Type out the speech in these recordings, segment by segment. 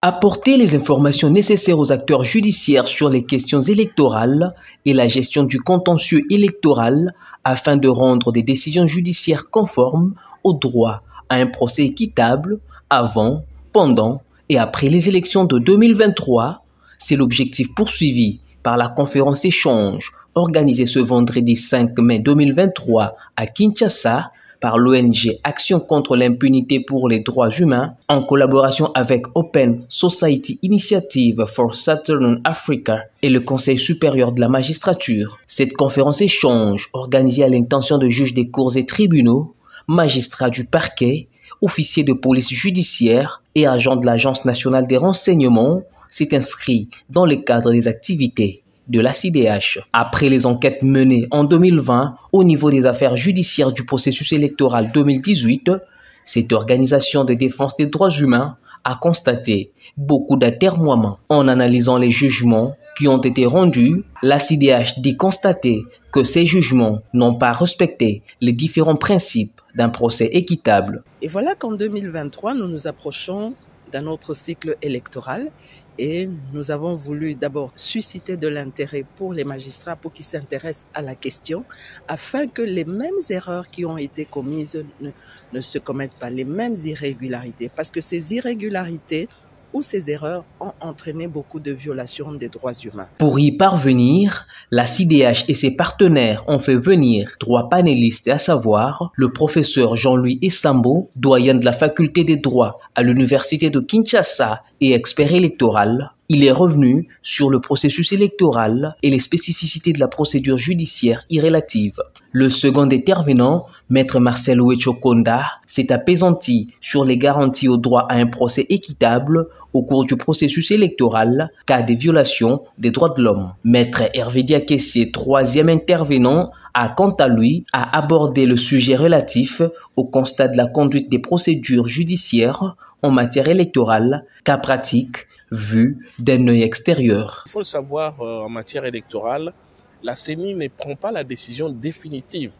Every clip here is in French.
Apporter les informations nécessaires aux acteurs judiciaires sur les questions électorales et la gestion du contentieux électoral afin de rendre des décisions judiciaires conformes au droit à un procès équitable avant, pendant et après les élections de 2023, c'est l'objectif poursuivi par la conférence échange organisée ce vendredi 5 mai 2023 à Kinshasa par l'ONG Action contre l'impunité pour les droits humains en collaboration avec Open Society Initiative for Southern Africa et le Conseil supérieur de la magistrature. Cette conférence échange organisée à l'intention de juges des cours et tribunaux, magistrats du parquet, officiers de police judiciaire et agents de l'Agence nationale des renseignements s'est inscrit dans le cadre des activités de la CIDH. Après les enquêtes menées en 2020 au niveau des affaires judiciaires du processus électoral 2018, cette organisation de défense des droits humains a constaté beaucoup d'atermoiements. En analysant les jugements qui ont été rendus, la CIDH dit constater que ces jugements n'ont pas respecté les différents principes d'un procès équitable. Et voilà qu'en 2023, nous nous approchons d'un autre cycle électoral et nous avons voulu d'abord susciter de l'intérêt pour les magistrats pour qu'ils s'intéressent à la question afin que les mêmes erreurs qui ont été commises ne se commettent pas, les mêmes irrégularités, parce que ces irrégularités ou ces erreurs ont entraîné beaucoup de violations des droits humains. Pour y parvenir, la CIDH et ses partenaires ont fait venir 3 panélistes, à savoir le professeur Jean-Louis Essambo, doyen de la faculté des droits à l'université de Kinshasa et expert électoral. Il est revenu sur le processus électoral et les spécificités de la procédure judiciaire y relative. Le second intervenant, Maître Marcel Ouechokonda, s'est apaisanti sur les garanties au droit à un procès équitable au cours du processus électoral, cas des violations des droits de l'homme. Maître Hervé Diakessé, troisième intervenant, a quant à lui abordé le sujet relatif au constat de la conduite des procédures judiciaires en matière électorale, cas pratique, vu d'un œil extérieur. Il faut le savoir, en matière électorale, la CENI ne prend pas la décision définitive.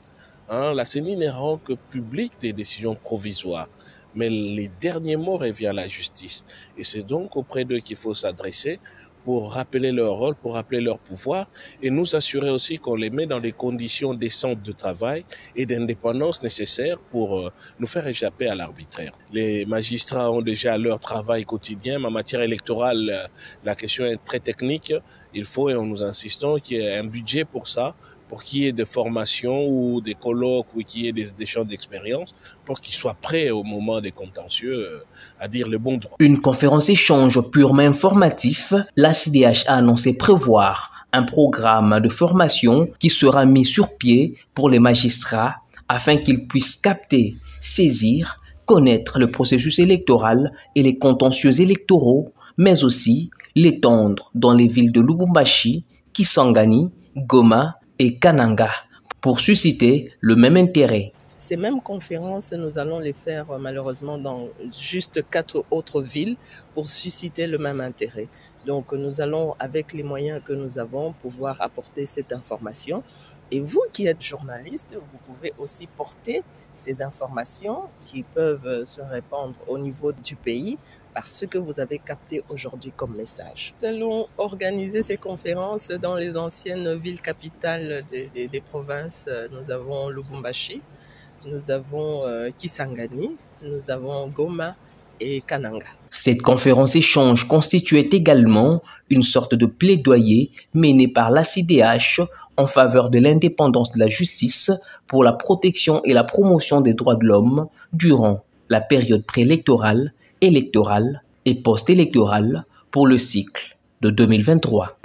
La CENI ne rend que publique des décisions provisoires. Mais les derniers mots reviennent à la justice. Et c'est donc auprès d'eux qu'il faut s'adresser pour rappeler leur rôle, pour rappeler leur pouvoir et nous assurer aussi qu'on les met dans des conditions décentes de travail et d'indépendance nécessaires pour nous faire échapper à l'arbitraire. Les magistrats ont déjà leur travail quotidien, mais en matière électorale, la question est très technique. Il faut, et nous insistons, qu'il y ait un budget pour ça, pour qu'il y ait des formations ou des colloques ou qu'il y ait des champs d'expérience pour qu'ils soient prêts au moment des contentieux à dire le bon droit. Une conférence échange purement informatif, la CIDH a annoncé prévoir un programme de formation qui sera mis sur pied pour les magistrats afin qu'ils puissent capter, saisir, connaître le processus électoral et les contentieux électoraux, mais aussi l'étendre dans les villes de Lubumbashi, Kisangani, Goma et Kananga pour susciter le même intérêt. Ces mêmes conférences, nous allons les faire malheureusement dans juste 4 autres villes pour susciter le même intérêt. Donc nous allons, avec les moyens que nous avons, pouvoir apporter cette information. Et vous qui êtes journaliste, vous pouvez aussi porter ces informations qui peuvent se répandre au niveau du pays par ce que vous avez capté aujourd'hui comme message. Nous allons organiser ces conférences dans les anciennes villes capitales des provinces. Nous avons Lubumbashi, nous avons Kisangani, nous avons Goma et Kananga. Cette conférence échange constituait également une sorte de plaidoyer mené par la CIDH en faveur de l'indépendance de la justice pour la protection et la promotion des droits de l'homme durant la période préélectorale, électorale et post-électorale pour le cycle de 2023.